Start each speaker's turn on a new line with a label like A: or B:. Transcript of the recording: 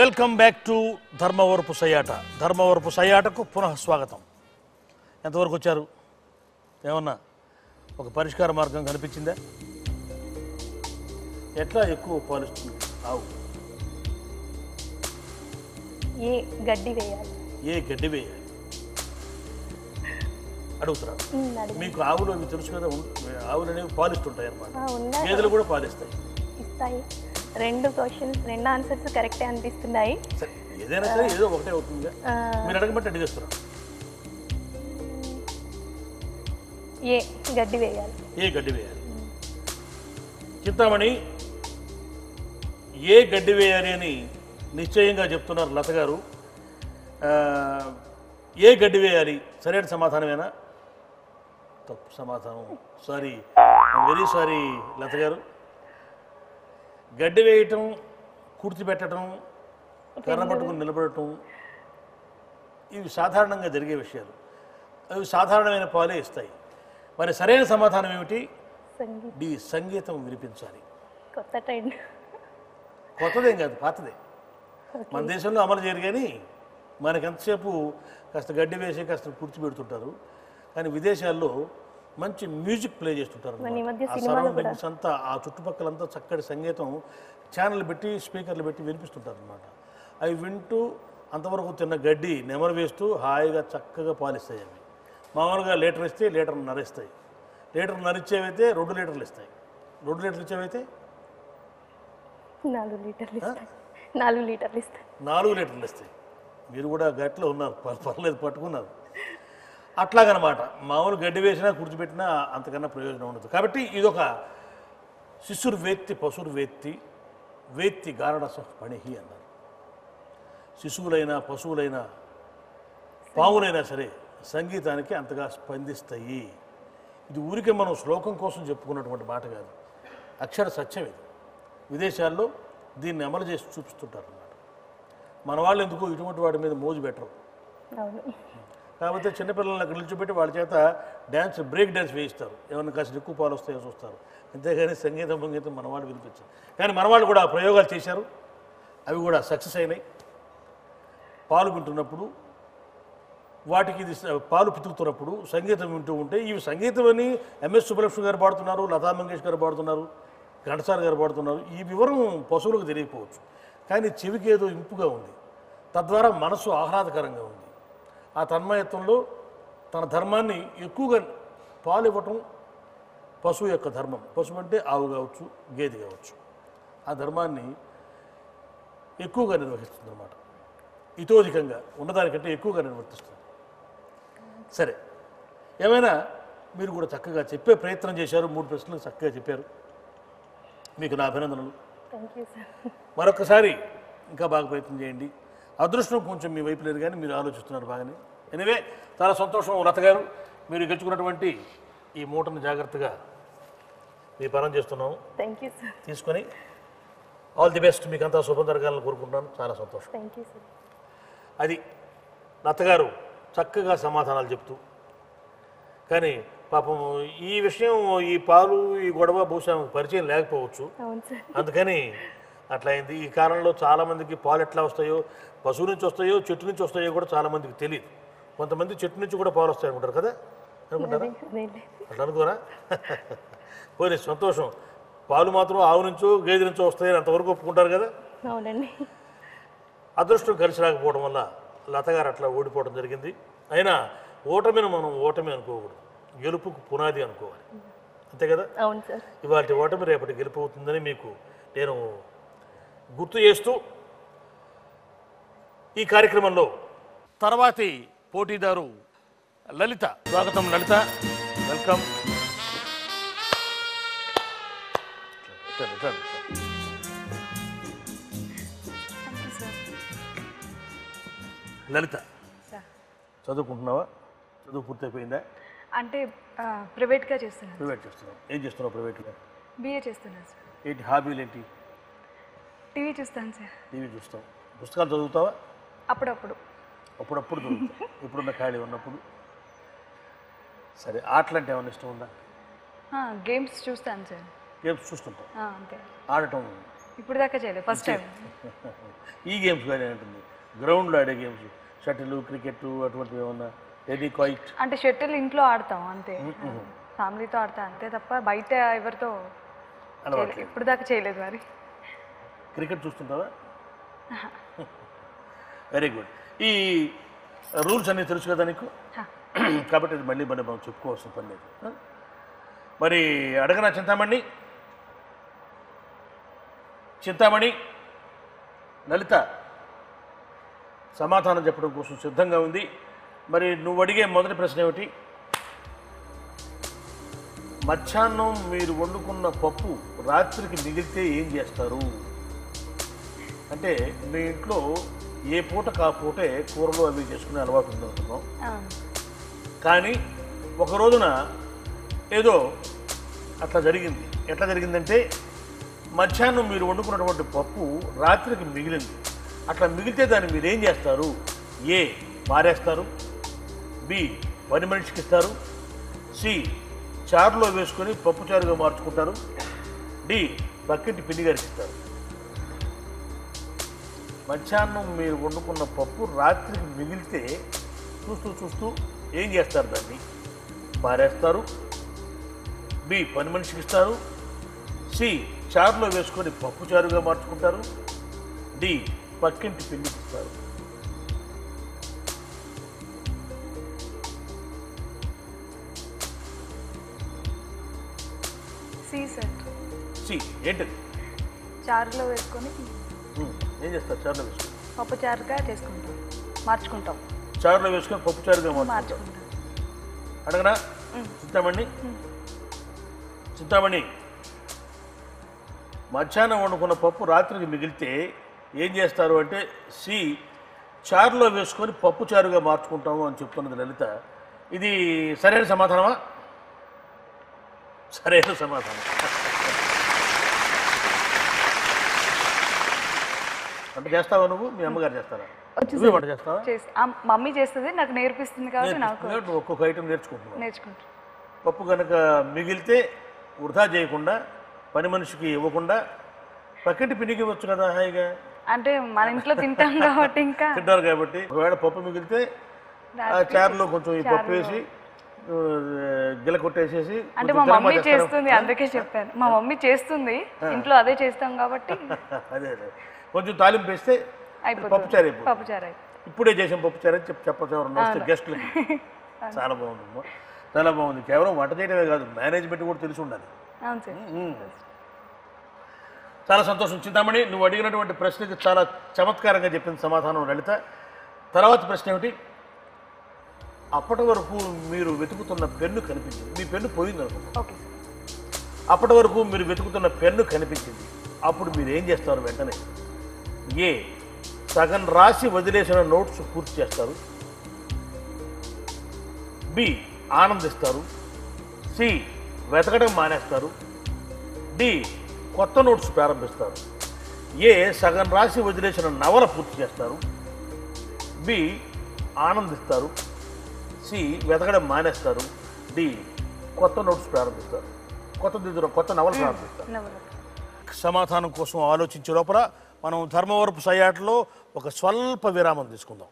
A: Welcome back to Dharmavarapu Sayyata. Dharmavarapu సయ్యాటకు పునః స్వాగతం. ఎంతవరకు వచ్చారు? ఏమన్నా ఒక పరిష్కార మార్గం కనిపించిందా? ఎట్లా ఎక్కువ పాలిస్తుంది ఆవు?
B: ఏ గడ్డి వేయాలి?
A: ఏ గడ్డి వేయాలి అడుగుతున్నారు. మీకు ఆవులు అవి తెలుసు కదా, ఆవులు అనేవి పాలిస్తుంటాయి అన్నమాట. గేదెలు కూడా పాలిస్తాయి,
B: ఇస్తాయి. రెండు క్వశ్చన్స్, రెండు ఆన్సర్స్ కరెక్టే అనిపిస్తున్నాయి.
A: ఏదైనా సరే ఏదో ఒకటే అవుతుంది. మీరు అడగబట్టి అడిగేస్తున్నారు.
B: ఏ గడ్డి వేయాలి?
A: ఏ గడ్డి వేయాలి? చింతామణి ఏ గడ్డి వేయాలి అని నిశ్చయంగా చెప్తున్నారు లత గారు. ఏ గడ్డి వేయాలి సరైన సమాధానమేనా? తప్పు సమాధానం. సారీ, వెరీ సారీ లత గారు. గడ్డి వేయటం, కుర్తిపెట్టడం, కర్ర పట్టుకుని నిలబడటం ఇవి సాధారణంగా జరిగే విషయాలు. అవి సాధారణమైన పాలే ఇస్తాయి. మరి సరైన సమాధానం ఏమిటి? డి, సంగీతం వినిపించాలి.
B: కొత్త ట్రెండ్.
A: కొత్తదేం కాదు, పాతదే. మన దేశంలో అమలు చేయరు, కానీ మనకి ఎంతసేపు కాస్త గడ్డి వేసి కాస్త కూర్చోబెడుతుంటారు. కానీ విదేశాల్లో మంచి మ్యూజిక్ ప్లే చేస్తుంటారు. ఆ సరౌండింగ్స్ అంతా, ఆ చుట్టుపక్కలంతా చక్కటి సంగీతం ఛానల్ పెట్టి, స్పీకర్లు పెట్టి వినిపిస్తుంటారు అనమాట. అవి వింటూ అంతవరకు తిన్న గడ్డి నెమరు వేస్తూ హాయిగా చక్కగా పాలిస్తాయి. అవి మామూలుగా లీటర్ ఇస్తే లీటర్ నరిస్తాయి. లీటర్ నరిచ్చేవైతే 2 లీటర్లు ఇస్తాయి. 2 లీటర్లు ఇచ్చేవైతే
B: 4 లీటర్లు ఇస్తాయి. 4 లీటర్లు ఇస్తాయి.
A: 4 లీటర్లు ఇస్తాయి. మీరు కూడా గట్లో ఉన్నారు, పర్లేదు, పట్టుకున్నారు. అట్లాగనమాట. మామూలు గడ్డి వేసినా కూర్చోబెట్టినా అంతకన్నా ప్రయోజనం ఉండదు. కాబట్టి ఇదొక శిశుర్వేత్తి పశుర్వేత్తి వేత్తి గారడస పణిహి అన్నారు. శిశువులైనా పశువులైనా పావులైనా సరే సంగీతానికి అంతగా స్పందిస్తాయి. ఇది ఊరికే మనం శ్లోకం కోసం చెప్పుకున్నటువంటి మాట కాదు, అక్షర సత్యం ఇది. విదేశాల్లో దీన్ని అమలు చేసి చూపిస్తుంటారు అన్నమాట. మన వాళ్ళు ఎందుకు ఇటువంటి వాటి మీద మోజు పెట్టరు. కాకపోతే చిన్నపిల్లల్ని అక్కడ నిల్చోబెట్టి వాళ్ళ చేత డ్యాన్స్, బ్రేక్ డ్యాన్స్ వేయిస్తారు. ఏమన్నా కాస్త ఎక్కువ పాలు వస్తాయో చూస్తారు. అంతేగాని సంగీతం మన వాళ్ళు వినిపించారు. కానీ మన వాళ్ళు కూడా ప్రయోగాలు చేశారు, అవి కూడా సక్సెస్ అయినాయి. పాలు వింటున్నప్పుడు, వాటికి ఇది పాలు పితుకుతున్నప్పుడు సంగీతం వింటూ ఉంటే, ఇవి సంగీతం అని ఎంఎస్ సుబ్బలక్ష్మి గారు పాడుతున్నారు, లతా మంగేష్కర్ గారు పాడుతున్నారు, ఘంటసాల గారు పాడుతున్నారు. ఈ వివరం పశువులకు తెలియకపోవచ్చు, కానీ చెవికి ఏదో ఇంపుగా ఉంది. తద్వారా మనసు ఆహ్లాదకరంగా ఉంది. ఆ తన్మయత్వంలో తన ధర్మాన్ని ఎక్కువగా పాలు ఇవ్వటం పశువు యొక్క ధర్మం. పశువు అంటే ఆవు కావచ్చు, గేదె కావచ్చు. ఆ ధర్మాన్ని ఎక్కువగా నిర్వహిస్తుంది అన్నమాట. ఇతోధికంగా ఉన్నదానికంటే ఎక్కువగా నిర్వర్తిస్తుంది. సరే, ఏమైనా మీరు కూడా చక్కగా చెప్పే ప్రయత్నం చేశారు. 3 ప్రశ్నలు చక్కగా చెప్పారు. మీకు నా అభినందనలు. మరొకసారి ఇంకా బాగా ప్రయత్నం చేయండి. అదృష్టం కొంచెం మీ వైపు లేదు, కానీ మీరు ఆలోచిస్తున్నారు బాగానే. ఎనివే, చాలా సంతోషం లత గారు. మీరు గెలుచుకున్నటువంటి ఈ మూటను జాగ్రత్తగా మీ పనం చేస్తున్నాము. తీసుకొని ఆల్ ది బెస్ట్. మీకు అంతా శుభం జరగాలని కోరుకుంటున్నాను. చాలా సంతోషం. అది లత గారు చక్కగా సమాధానాలు చెప్తూ. కానీ పాపం ఈ విషయం, ఈ పాలు, ఈ గొడవ బహుశా పరిచయం లేకపోవచ్చు, అందుకని అట్లా అయింది. ఈ కాలంలో చాలామందికి పాలు ఎట్లా వస్తాయో, పశువు నుంచి వస్తాయో, చెట్టు నుంచి వస్తాయో కూడా చాలామందికి తెలియదు. కొంతమంది చెట్టు నుంచి కూడా పాలు వస్తాయి అనుకుంటారు కదా, అనుకుంటారా? అట్లా అనుకోరా? పోనీ సంతోషం. పాలు మాత్రం ఆవు నుంచో గేదె నుంచో వస్తాయని అంతవరకు ఒప్పుకుంటారు కదా. అదృష్టం కలిసి రాకపోవడం వల్ల లతగారు అట్లా ఓడిపోవడం జరిగింది. అయినా ఓటమిని మనం ఓటమి అనుకోకూడదు, గెలుపుకు పునాది అనుకోవాలి. అంతే కదా? ఇవాళ ఓటమి రేపటి గెలుపు అవుతుందని మీకు నేను గుర్తు చేస్తూ, ఈ కార్యక్రమంలో తర్వాతి పోటీదారు లలిత. స్వాగతం లలిత, వెల్కమ్. లలిత, చదువుకుంటున్నావా? చదువు పూర్తయిపోయిందా?
C: అంటే ప్రైవేట్గా చేస్తున్నాను.
A: ప్రైవేట్ చేస్తున్నావు? ఏం చేస్తున్నావు ప్రైవేట్గా?
C: బిఏ చేస్తున్నాను సార్.
A: ఏంటి హాబీలు ఏంటి?
C: టీవీ చూస్తాను సార్.
A: టీవీ చూస్తావు. పుస్తకాలు చదువుతావా?
C: అప్పుడప్పుడు
A: చదువుతావు. ఇప్పుడున్న ఖాళీ ఉన్నప్పుడు. సరే, ఆటలు అంటే ఏమైనా ఇష్టం ఉందా?
C: గేమ్స్ చూస్తాను సార్.
A: గేమ్స్ చూస్తుంటావు?
C: అంతే.
A: ఆడటం
C: ఇప్పుడు దాకా చేయలేదు, ఫస్ట్ టైం.
A: ఈ గేమ్స్ కానీ ఉంటుంది, గ్రౌండ్లో ఆడే గేమ్స్, షటిల్, క్రికెట్ అటువంటివి ఏమన్నా, ఎనీ క్వైట్?
C: అంటే షటిల్ ఇంట్లో ఆడతాం అంతే, ఫ్యామిలీతో ఆడతా అంతే తప్ప బయట ఎవరితో
A: అలవాటు.
C: ఇప్పుడు దాకా చేయలేదు మరి.
A: క్రికెట్ చూస్తుంటావా? Very good. ఈ రూల్స్ అన్నీ తెలుసు కదా నీకు, కాబట్టి ఇది మళ్ళీ మనం చెప్పుకోవాల్సిన పని లేదు. మరి అడగనా చింతామణి? చింతామణి, లలిత సమాధానం చెప్పడం కోసం సిద్ధంగా ఉంది. మరి నువ్వు అడిగే మొదటి ప్రశ్న ఏమిటి? మధ్యాహ్నం మీరు వండుకున్న పప్పు రాత్రికి మిగిలితే ఏం చేస్తారు? అంటే మీ ఇంట్లో ఏ పూటకు ఆ పూటే కూరలు అవి చేసుకునే అలవాటు ఉందనుకున్నాం, కానీ ఒక రోజున ఏదో అట్లా జరిగింది. ఎట్లా జరిగిందంటే మధ్యాహ్నం మీరు వండుకున్నటువంటి పప్పు రాత్రికి మిగిలింది. అట్లా మిగిలితే దాన్ని మీరు ఏం చేస్తారు? ఏ, పారేస్తారు, బి, పని మనిషికి ఇస్తారు, సి, చారులో వేసుకొని పప్పు చారుగా మార్చుకుంటారు, డి, పక్కింటి పిన్ని గారికి ఇస్తారు. మధ్యాహ్నం మీరు వండుకున్న పప్పు రాత్రికి మిగిలితే చూస్తూ చూస్తూ ఏం చేస్తారు? దాన్ని పారేస్తారు, బి, పని మనిషికి ఇస్తారు, సి, చారులో వేసుకొని పప్పు చారుగా మార్చుకుంటారు, డి, పక్కింటి పిన్నికి ఇస్తారు.
C: C sir.
A: సి ఏంటది?
C: చారులో వేసుకొని
A: ఏం చేస్తారు? చారులో వేసుకొని
C: పప్పు చారుగా చేసుకుంటాం, మార్చుకుంటాం.
A: చారులో వేసుకొని పప్పు చారుగా మార్చుకుంటారు.
C: మార్చుకుంటాం.
A: అడగనా చింతామణి? చింతామణి, మధ్యాహ్నం వండుకున్న పప్పు రాత్రికి మిగిలితే ఏం చేస్తారు అంటే సి, చారులో వేసుకొని పప్పు చారుగా మార్చుకుంటాము అని చెప్తున్నది లలిత. ఇది సరైన సమాధానమా? సరైన సమాధానం. వంట చేస్తావా నువ్వు? మీ అమ్మగారు చేస్తారా? నువ్వే వంట చేస్తావా?
C: మమ్మీ చేస్తుంది, నాకు నేర్పిస్తుంది కాబట్టి నాకు
A: నువ్వు ఒక్కొక్క ఐటమ్ నేర్చుకుంటున్నావు.
C: నేర్చుకుంటాను.
A: పప్పు కనుక మిగిలితే వృధా చేయకుండా, పని మనిషికి ఇవ్వకుండా పక్కింటి పిన్నికి ఇవ్వచ్చు కదా హాయిగా.
C: అంటే మన ఇంట్లో తింటాం కాబట్టి ఇంకా
A: తింటారు కాబట్టి. ఒకవేళ పప్పు మిగిలితే ఆ చారులో కొంచెం ఈ పప్పు వేసి గిల కొట్టేసేసి.
C: అంటే మా మమ్మీ చేస్తుంది, అందుకే చెప్పాను. మా మమ్మీ చేస్తుంది, ఇంట్లో అదే చేస్తాం కాబట్టి.
A: అదే అదే, కొంచెం తాలింపు వేస్తే పప్పు చారు అయిపోతుంది.
C: పప్పు చారు
A: ఇప్పుడే చేసాం పప్పు చారు అని చెప్పచ్చు ఎవరన్నా వస్తే గెస్ట్లకి. చాలా బాగుందమ్మా, చాలా బాగుంది. కేవలం వంట చేయడమే కాదు, మేనేజ్మెంట్ కూడా తెలిసి ఉండాలి.
C: అవును సార్.
A: చాలా సంతోషం చింతామణి. నువ్వు అడిగినటువంటి ప్రశ్నకి చాలా చమత్కారంగా చెప్పింది సమాధానం లలిత. తర్వాత ప్రశ్న ఏమిటి? అప్పటి వరకు మీరు వెతుకుతున్న పెన్ను కనిపించింది. మీ పెన్ను పోయింది అనుకుంటా.
C: Okay sir.
A: అప్పటి వరకు మీరు వెతుకుతున్న పెన్ను కనిపించింది. అప్పుడు మీరు ఏం చేస్తారు? వెంటనే ఏ, సగం రాసి వదిలేసిన నోట్స్ పూర్తి చేస్తారు, బి, ఆనందిస్తారు, సి, వెతకడం మానేస్తారు, డి, కొత్త నోట్స్ ప్రారంభిస్తారు, ఏ, సగం రాసి వదిలేసిన నవల పూర్తి చేస్తారు, బి, ఆనందిస్తారు, సి, వెతకడం మానేస్తారు, డి, కొత్త నోట్స్ ప్రారంభిస్తారు, కొత్త నవల ప్రారంభిస్తారు. సమాధానం కోసం ఆలోచించే లోపల మనం ధర్మవరపు సయాటలో ఒక స్వల్ప విరామం తీసుకుందాం.